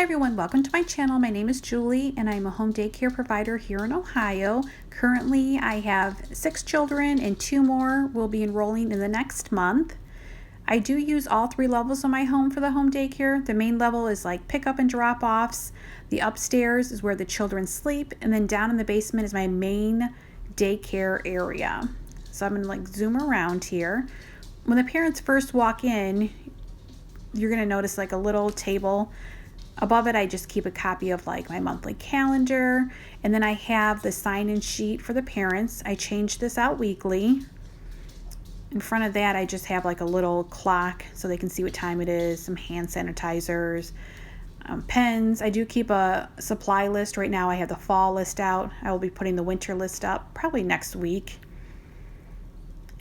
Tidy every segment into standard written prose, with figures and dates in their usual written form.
everyone, welcome to my channel. My name is Julie and I'm a home daycare provider here in Ohio. Currently I have 6 children and 2 more will be enrolling in the next month. I do use all 3 levels of my home for the home daycare. The main level is like pickup and drop-offs. The upstairs is where the children sleep, and then down in the basement is my main daycare area. So I'm gonna zoom around here. When the parents first walk in, you're gonna notice a little table. Above it, I just keep a copy of my monthly calendar, and then I have the sign-in sheet for the parents. I change this out weekly. In front of that, I just have a little clock so they can see what time it is, some hand sanitizers, pens. I do keep a supply list. Right now I have the fall list out. I will be putting the winter list up probably next week.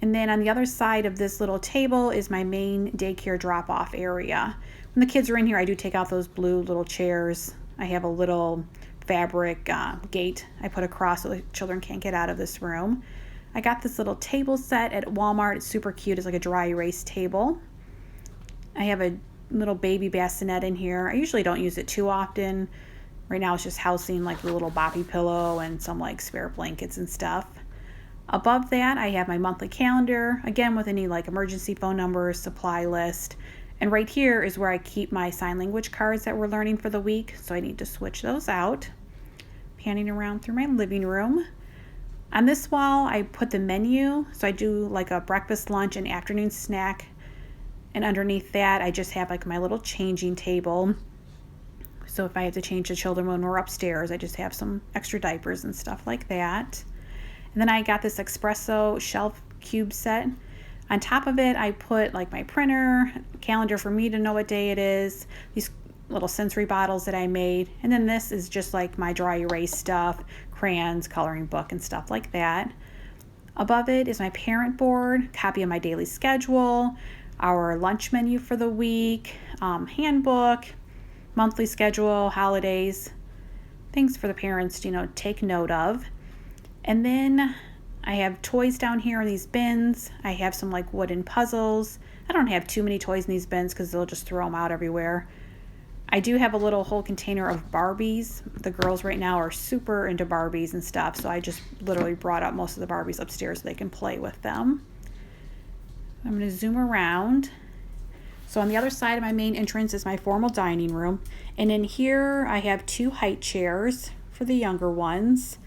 And then on the other side of this little table is my main daycare drop-off area. When the kids are in here, I do take out those blue little chairs. I have a little fabric gate I put across so the children can't get out of this room. I got this little table set at Walmart. It's super cute. It's like a dry erase table. I have a little baby bassinet in here. I usually don't use it too often. Right now it's just housing the little boppy pillow and some spare blankets and stuff. Above that, I have my monthly calendar, again with any emergency phone numbers, supply list. And right here is where I keep my sign language cards that we're learning for the week, so I need to switch those out. Panning around through my living room. On this wall, I put the menu, so I do a breakfast, lunch, and afternoon snack. And underneath that, I just have my little changing table. So if I have to change the children when we're upstairs, I just have some extra diapers and stuff like that. And then I got this espresso shelf cube set. On top of it, I put my printer, calendar for me to know what day it is, these little sensory bottles that I made. And then this is just my dry erase stuff, crayons, coloring book, and stuff like that. Above it is my parent board, copy of my daily schedule, our lunch menu for the week, handbook, monthly schedule, holidays, things for the parents to take note of. And then I have toys down here in these bins. I have some wooden puzzles. I don't have too many toys in these bins because they'll just throw them out everywhere. I do have a little whole container of Barbies. The girls right now are super into Barbies and stuff, so I just literally brought up most of the Barbies upstairs so they can play with them. I'm going to zoom around. So on the other side of my main entrance is my formal dining room, and in here I have 2 height chairs for the younger ones.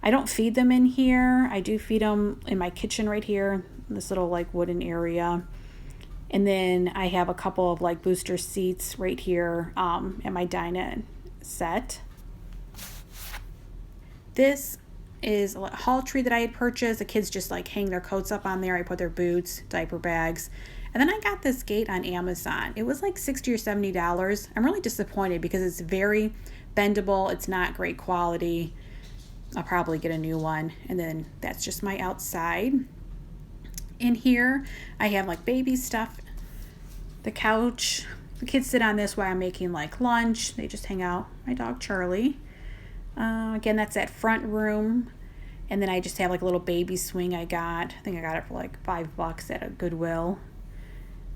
I don't feed them in here. I do feed them in my kitchen right here, this little wooden area. And then I have a couple of booster seats right here at my dinette set. This is a hall tree that I had purchased. The kids just hang their coats up on there. I put their boots, diaper bags. And then I got this gate on Amazon. It was $60 or $70. I'm really disappointed because it's very bendable. It's not great quality. I'll probably get a new one. And then that's just my outside. In here, I have baby stuff. The couch. The kids sit on this while I'm making lunch. They just hang out. My dog Charlie. Again, that's that front room. And then I just have a little baby swing I got. I think I got it for $5 at a Goodwill.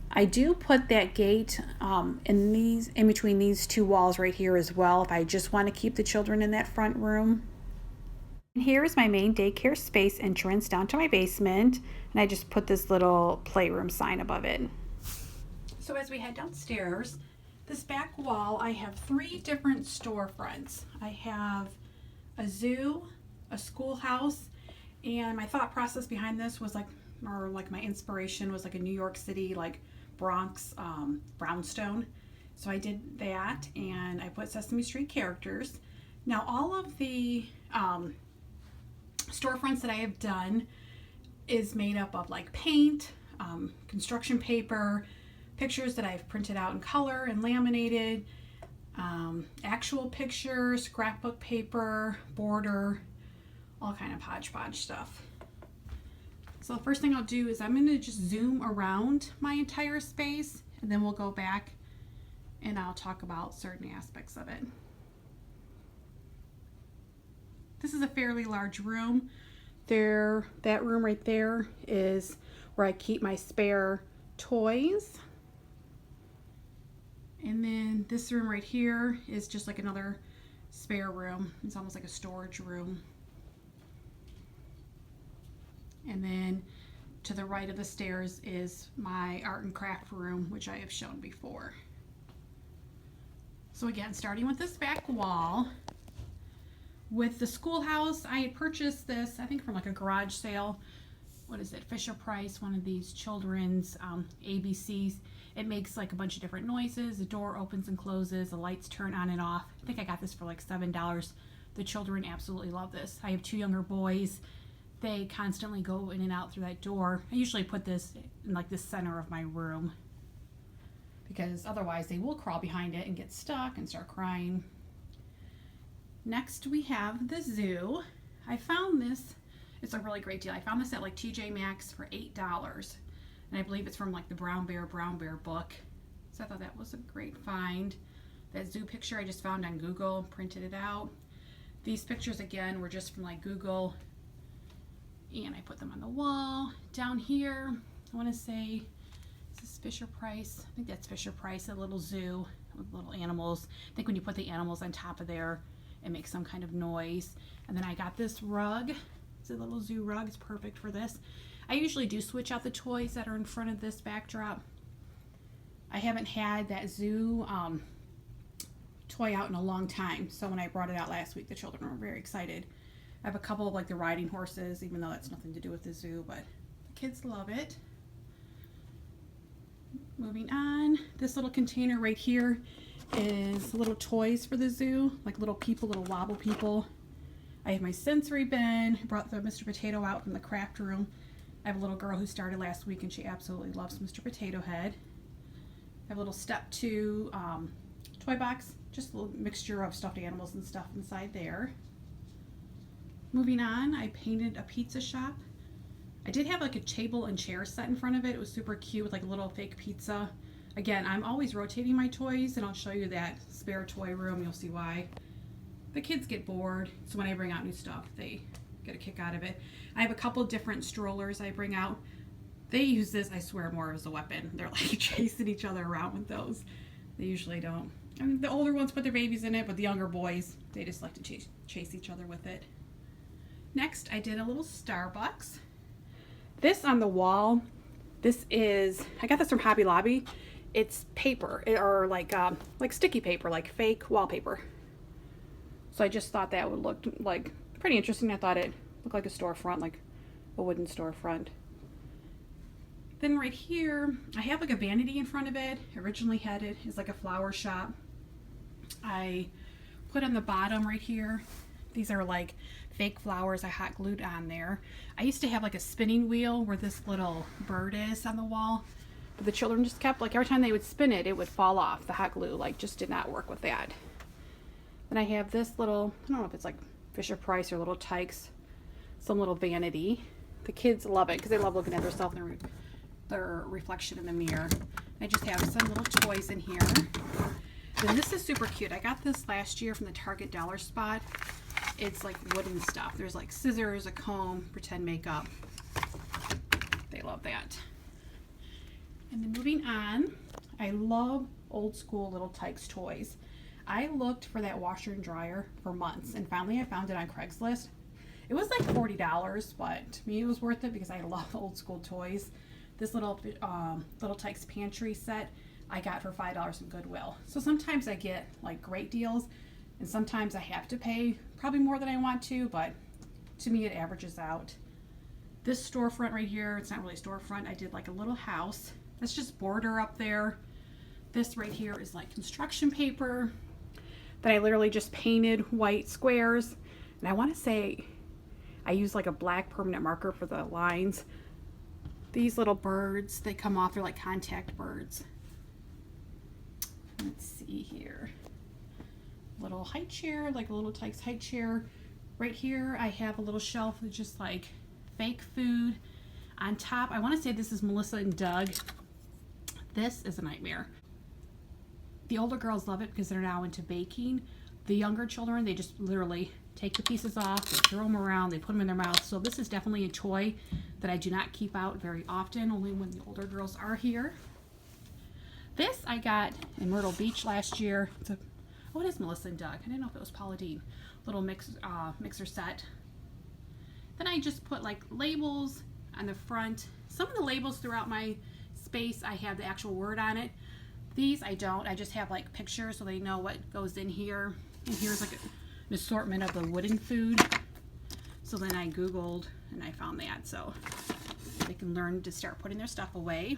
I do put that gate in between these 2 walls right here as well if I just want to keep the children in that front room. And here is my main daycare space entrance down to my basement, and I just put this little playroom sign above it. So as we head downstairs, this back wall, I have 3 different storefronts. I have a zoo, a schoolhouse, and my thought process behind this was my inspiration was a New York City, Bronx brownstone. So I did that, and I put Sesame Street characters. Now all of the storefronts that I have done is made up of paint, construction paper, pictures that I've printed out in color and laminated, actual pictures, scrapbook paper, border, all kind of hodgepodge stuff. So the first thing I'll do is I'm going to just zoom around my entire space, and then we'll go back and I'll talk about certain aspects of it. This is a fairly large room. That room right there is where I keep my spare toys. And then this room right here is just like another spare room. It's almost like a storage room. And then to the right of the stairs is my art and craft room, which I have shown before. So again, starting with this back wall, with the schoolhouse, I had purchased this, I think from like a garage sale. What is it? Fisher Price, one of these children's ABCs. It makes like a bunch of different noises. The door opens and closes. The lights turn on and off. I think I got this for like $7. The children absolutely love this. I have 2 younger boys. They constantly go in and out through that door. I usually put this in like the center of my room because otherwise they will crawl behind it and get stuck and start crying. Next we have the zoo. I found this. It's a really great deal. I found this at like TJ Maxx for $8. And I believe it's from like the Brown Bear book. So I thought that was a great find. That zoo picture I just found on Google, printed it out. These pictures again were just from like Google, and I put them on the wall. Down here, I want to say, is this Fisher Price? I think that's Fisher Price, a little zoo with little animals. I think when you put the animals on top of there, it makes some kind of noise. And then I got this rug. It's a little zoo rug. It's perfect for this. I usually do switch out the toys that are in front of this backdrop. I haven't had that zoo toy out in a long time, so when I brought it out last week, the children were very excited. I have a couple of like the riding horses, even though that's nothing to do with the zoo, but the kids love it. Moving on, this little container right here is little toys for the zoo, like little people, little wobble people. I have my sensory bin. I brought the Mr. Potato out from the craft room. I have a little girl who started last week and she absolutely loves Mr. Potato Head. I have a little step 2 toy box, just a little mixture of stuffed animals and stuff inside there. Moving on, I painted a pizza shop. I did have like a table and chair set in front of it. It was super cute with like a little fake pizza. Again, I'm always rotating my toys, and I'll show you that spare toy room. You'll see why. The kids get bored, so when I bring out new stuff, they get a kick out of it. I have a couple different strollers I bring out. They use this, I swear, more as a weapon. They're like chasing each other around with those. They usually don't. I mean, the older ones put their babies in it, but the younger boys, they just like to chase each other with it. Next, I did a little Starbucks. This on the wall, this is, I got this from Hobby Lobby. It's paper, or like sticky paper, like fake wallpaper. So I just thought that would look like pretty interesting. I thought it looked like a storefront, like a wooden storefront. Then right here, I have like a vanity in front of it. Originally had it as like a flower shop. I put on the bottom right here. These are like fake flowers I hot glued on there. I used to have like a spinning wheel where this little bird is on the wall. But the children just kept, like every time they would spin it, it would fall off. The hot glue like just did not work with that. Then I have this little, I don't know if it's like Fisher Price or Little Tykes, some little vanity. The kids love it because they love looking at themselves and their reflection in the mirror. I just have some little toys in here. Then this is super cute. I got this last year from the Target Dollar Spot. It's like wooden stuff. There's like scissors, a comb, pretend makeup. They love that. And then moving on, I love old school Little Tykes toys. I looked for that washer and dryer for months, and finally I found it on Craigslist. It was like $40, but to me it was worth it because I love old school toys. This little Tykes pantry set I got for $5 in Goodwill. So sometimes I get like great deals, and sometimes I have to pay probably more than I want to, but to me it averages out. This storefront right here, it's not really a storefront. I did like a little house. That's just border up there. This right here is like construction paper that I literally just painted white squares. And I want to say I use like a black permanent marker for the lines. These little birds, they come off, they're like contact birds. Let's see here. Little high chair, like a Little Tykes high chair. Right here I have a little shelf with just like fake food. On top, I want to say this is Melissa and Doug. This is a nightmare. The older girls love it because they're now into baking. The younger children, they just literally take the pieces off, they throw them around, they put them in their mouth. So this is definitely a toy that I do not keep out very often, only when the older girls are here. This I got in Myrtle Beach last year. It's a, oh, it is Melissa and Doug. I didn't know if it was Paula Deen. Little mixer set. Then I just put like labels on the front. Some of the labels throughout my space, I have the actual word on it. These I don't. I just have like pictures so they know what goes in here. And here's like an assortment of the wooden food. So then I Googled and I found that. So they can learn to start putting their stuff away.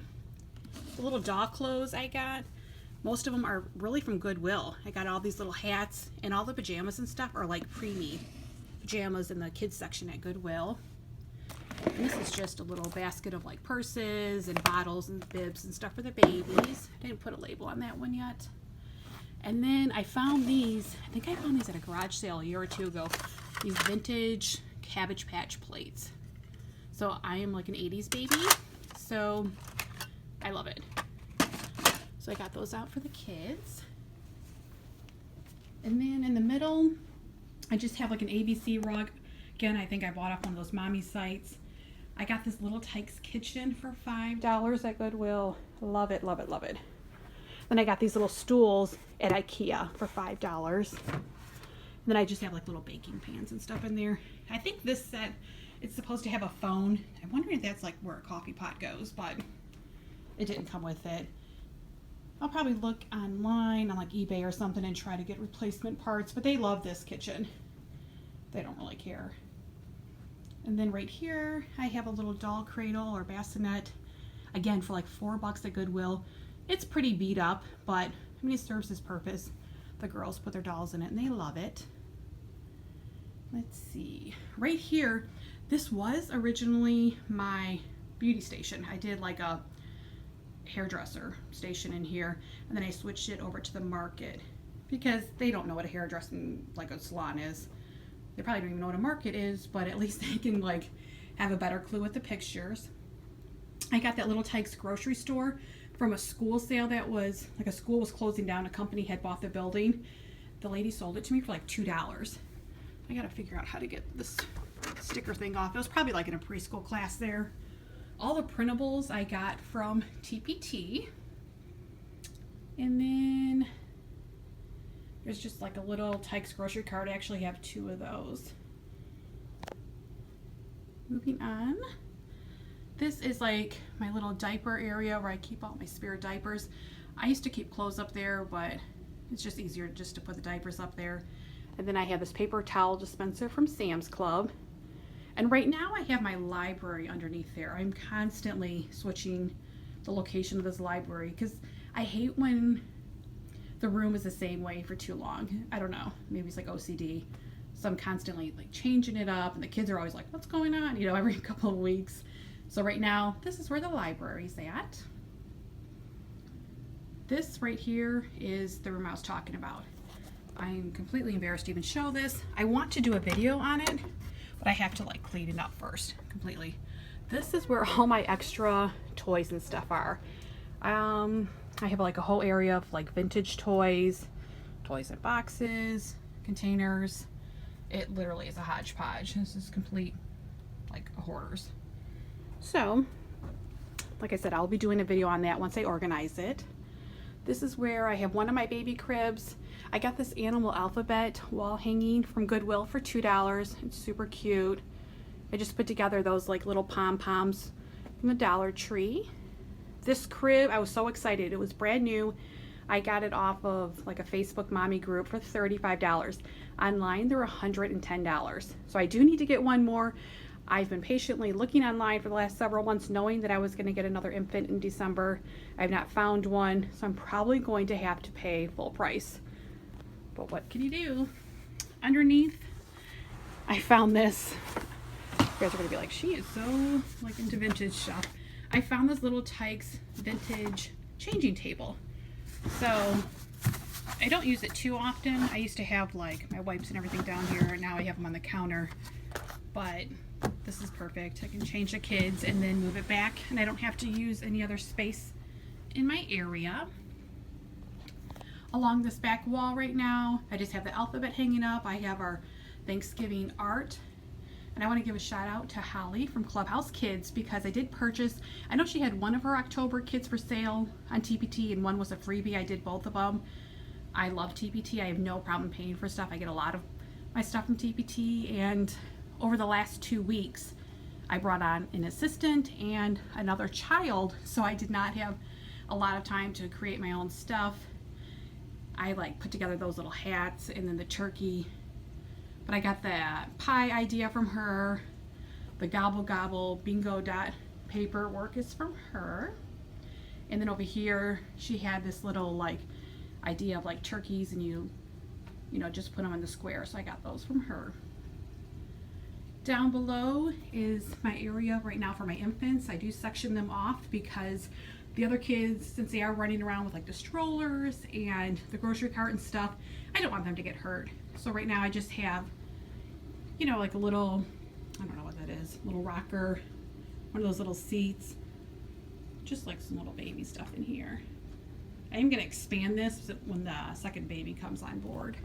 The little dog clothes I got, most of them are really from Goodwill. I got all these little hats, and all the pajamas and stuff are like preemie pajamas in the kids section at Goodwill. And this is just a little basket of like purses and bottles and bibs and stuff for the babies. I didn't put a label on that one yet. And then I found these, I think I found these at a garage sale a year or two ago, these vintage Cabbage Patch plates. So I am like an 80s baby, so I love it. So I got those out for the kids. And then in the middle, I just have like an ABC rug. Again, I think I bought off one of those mommy sites. I got this little Tyke's Kitchen for $5 at Goodwill. Love it, love it, love it. Then I got these little stools at IKEA for $5. And then I just have like little baking pans and stuff in there. I think this set, it's supposed to have a phone. I'm wondering if that's like where a coffee pot goes, but it didn't come with it. I'll probably look online on like eBay or something and try to get replacement parts, but they love this kitchen. They don't really care. And then right here, I have a little doll cradle or bassinet. Again, for like $4 at Goodwill. It's pretty beat up, but I mean, it serves its purpose. The girls put their dolls in it and they love it. Let's see. Right here, this was originally my beauty station. I did like a hairdresser station in here, and then I switched it over to the market because they don't know what a hairdressing like a salon is. They probably don't even know what a market is, but at least they can like have a better clue with the pictures. I got that little Tyke's grocery store from a school sale that was like a school was closing down, a company had bought the building. The lady sold it to me for like $2. I gotta figure out how to get this sticker thing off. It was probably like in a preschool class there. All the printables I got from TPT. And then there's just like a little Tyke's grocery cart. I actually have 2 of those. Moving on. This is like my little diaper area where I keep all my spare diapers. I used to keep clothes up there, but it's just easier just to put the diapers up there. And then I have this paper towel dispenser from Sam's Club. And right now I have my library underneath there. I'm constantly switching the location of this library because I hate when the room is the same way for too long. I don't know, maybe it's like OCD. So I'm constantly like changing it up, and the kids are always like, what's going on? You know, every couple of weeks. So right now, this is where the library's at. This right here is the room I was talking about. I'm completely embarrassed to even show this. I want to do a video on it, but I have to like clean it up first completely. This is where all my extra toys and stuff are. I have like a whole area of like vintage toys in boxes, containers. It literally is a hodgepodge. This is complete like a hoarder's. So, like I said, I'll be doing a video on that once I organize it. This is where I have one of my baby cribs. I got this animal alphabet wall hanging from Goodwill for $2. It's super cute. I just put together those like little pom-poms from the Dollar Tree. This crib, I was so excited. It was brand new. I got it off of like a Facebook mommy group for $35. Online, they're $110. So I do need to get one more. I've been patiently looking online for the last several months, knowing that I was going to get another infant in December. I've not found one, so I'm probably going to have to pay full price. But what can you do? Underneath, I found this. You guys are going to be like, she is so like into vintage stuff. I found this little Tyke's vintage changing table. So I don't use it too often. I used to have like my wipes and everything down here, and now I have them on the counter. But this is perfect. I can change the kids and then move it back, and I don't have to use any other space in my area. Along this back wall right now, I just have the alphabet hanging up. I have our Thanksgiving art. And I want to give a shout out to Holly from Clubhouse Kids because I did purchase, I know she had one of her October kits for sale on TPT and one was a freebie. I did both of them. I love TPT. I have no problem paying for stuff. I get a lot of my stuff from TPT, and over the last 2 weeks I brought on an assistant and another child, so I did not have a lot of time to create my own stuff. I like put together those little hats and then the turkey. But I got the pie idea from her. The gobble gobble bingo dot paperwork is from her. And then over here, she had this little like idea of like turkeys, and you know, just put them in the square. So I got those from her. Down below is my area right now for my infants. I do section them off because the other kids, since they are running around with like the strollers and the grocery cart and stuff, I don't want them to get hurt. So right now I just have, you know, like a little, I don't know what that is, little rocker, one of those little seats, just like some little baby stuff in here. I am going to expand this when the second baby comes on board.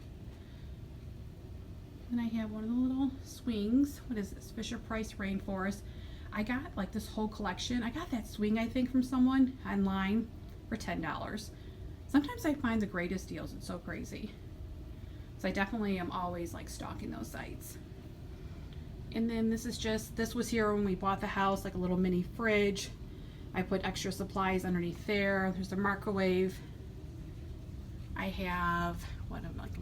And I have one of the little swings. What is this? Fisher Price Rainforest. I got like this whole collection. I got that swing, I think, from someone online for $10. Sometimes I find the greatest deals. It's so crazy. So I definitely am always like stalking those sites. And then this was here when we bought the house, like a little mini fridge. I put extra supplies underneath there. There's a microwave. I have like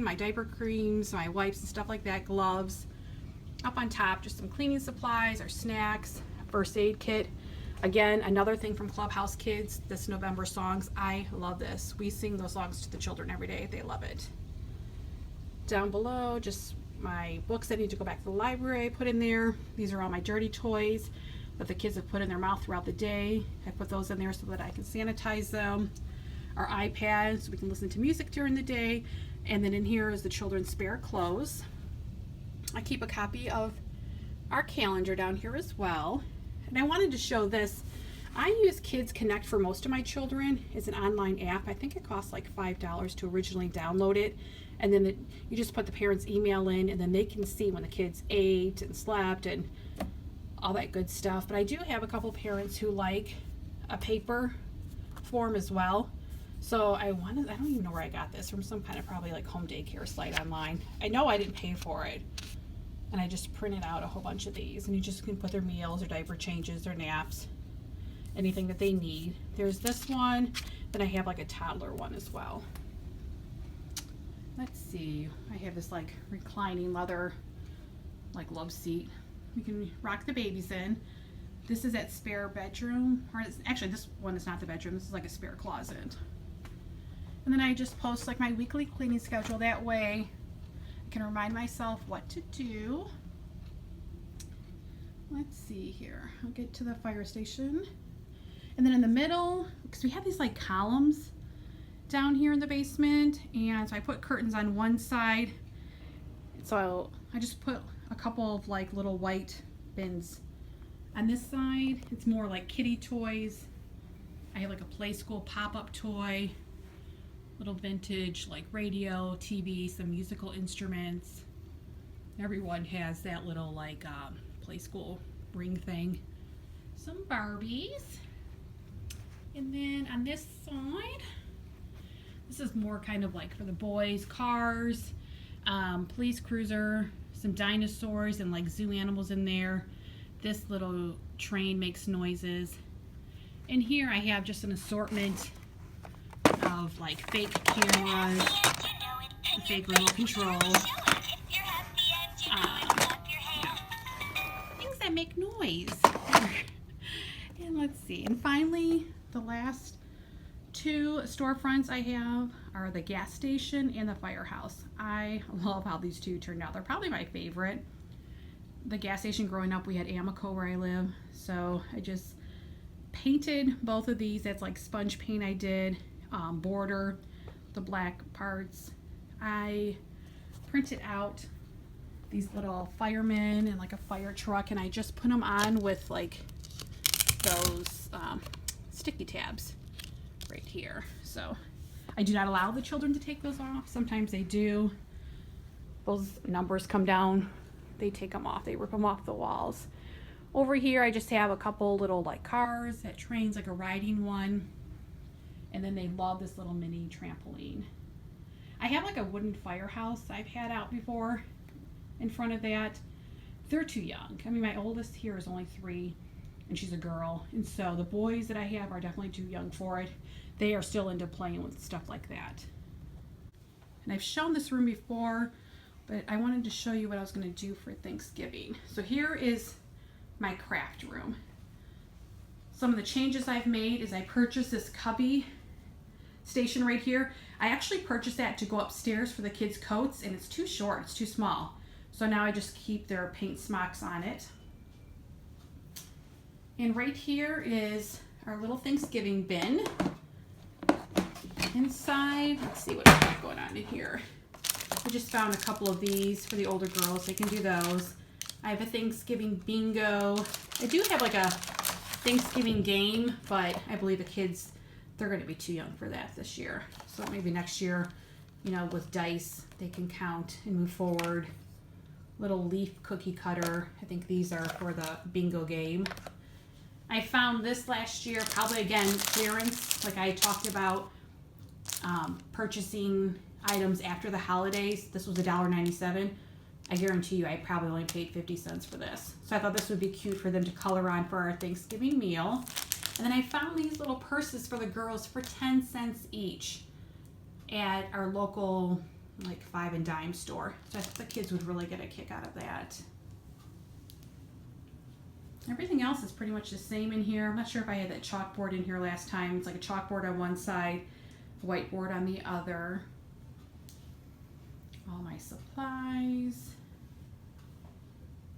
my diaper creams, my wipes and stuff like that, gloves. Up on top, just some cleaning supplies, our snacks, first aid kit. Again, another thing from Clubhouse Kids, this November songs. I love this. We sing those songs to the children every day. They love it. Down below, just my books that need to go back to the library I put in there. These are all my dirty toys that the kids have put in their mouth throughout the day. I put those in there so that I can sanitize them. Our iPad, so we can listen to music during the day. And then in here is the children's spare clothes. I keep a copy of our calendar down here as well. And I wanted to show this. I use Kids Connect for most of my children. It's an online app. I think it costs like $5 to originally download it. And then you just put the parents' email in, and then they can see when the kids ate and slept and all that good stuff. But I do have a couple parents who like a paper form as well. So I don't even know where I got this, from some kind of probably like home daycare site online. I know I didn't pay for it. And I just printed out a whole bunch of these, and you just can put their meals or diaper changes or naps, anything that they need. There's this one, then I have like a toddler one as well. Let's see, I have this like reclining leather like love seat we can rock the babies in. This is that spare bedroom, or actually this one is not the bedroom, this is like a spare closet. And then I just post like my weekly cleaning schedule. That way I can remind myself what to do. Let's see here. I'll get to the fire station. And then in the middle, because we have these like columns down here in the basement, and so I put curtains on one side. So I just put a couple of like little white bins on this side. It's more like kitty toys. I have like a play school pop-up toy, little vintage like radio, TV, some musical instruments. Everyone has that little like play school ring thing. Some Barbies. And then on this side, this is more kind of like for the boys, cars, police cruiser, some dinosaurs and like zoo animals in there. This little train makes noises. And here I have just an assortment of like fake cameras, fake remote controls, things that make noise. And let's see, and finally the last two storefronts I have are the gas station and the firehouse. I love how these two turned out. They're probably my favorite. The gas station, growing up we had Amoco where I live, so I just painted both of these. That's like sponge paint I did. Border the black parts. I printed out these little firemen and like a fire truck, and I just put them on with like those sticky tabs right here. So I do not allow the children to take those off. Sometimes they do. Those numbers come down they take them off. They rip them off the walls. Over here, I just have a couple little like cars that trains, like a riding one. And then they love this little mini trampoline. I have like a wooden firehouse I've had out before in front of that. They're too young. I mean, my oldest here is only 3 and she's a girl. And so the boys that I have are definitely too young for it. They are still into playing with stuff like that. And I've shown this room before, but I wanted to show you what I was going to do for Thanksgiving. So here is my craft room. Some of the changes I've made is I purchased this cubby station right here. I actually purchased that to go upstairs for the kids' coats, and it's too short, it's too small. So now I just keep their paint smocks on it. And right here is our little Thanksgiving bin. Inside, let's see what I have going on in here. I just found a couple of these for the older girls. They can do those. I have a Thanksgiving bingo. I do have like a Thanksgiving game, but I believe the kids, they're going to be too young for that this year. So maybe next year, you know, with dice, they can count and move forward. Little leaf cookie cutter. I think these are for the bingo game. I found this last year, probably again, clearance, like I talked about purchasing items after the holidays. This was $1.97. I guarantee you I probably only paid 50 cents for this. So I thought this would be cute for them to color on for our Thanksgiving meal. And then I found these little purses for the girls for 10 cents each at our local like 5 and dime store. So I thought the kids would really get a kick out of that. Everything else is pretty much the same in here. I'm not sure if I had that chalkboard in here last time. It's like a chalkboard on one side, a whiteboard on the other. All my supplies,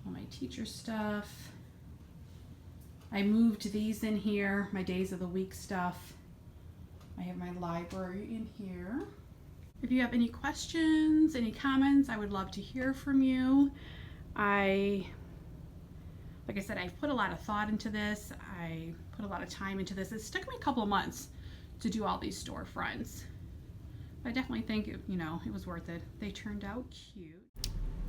all my teacher stuff. I moved these in here, my days of the week stuff. I have my library in here. If you have any questions, any comments, I would love to hear from you. Like I said, I've put a lot of thought into this. I put a lot of time into this. It's took me a couple of months to do all these storefronts. I definitely think it was worth it. They turned out cute.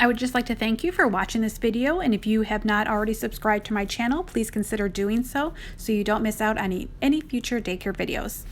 I would just like to thank you for watching this video, and if you have not already subscribed to my channel, please consider doing so you don't miss out on any future daycare videos.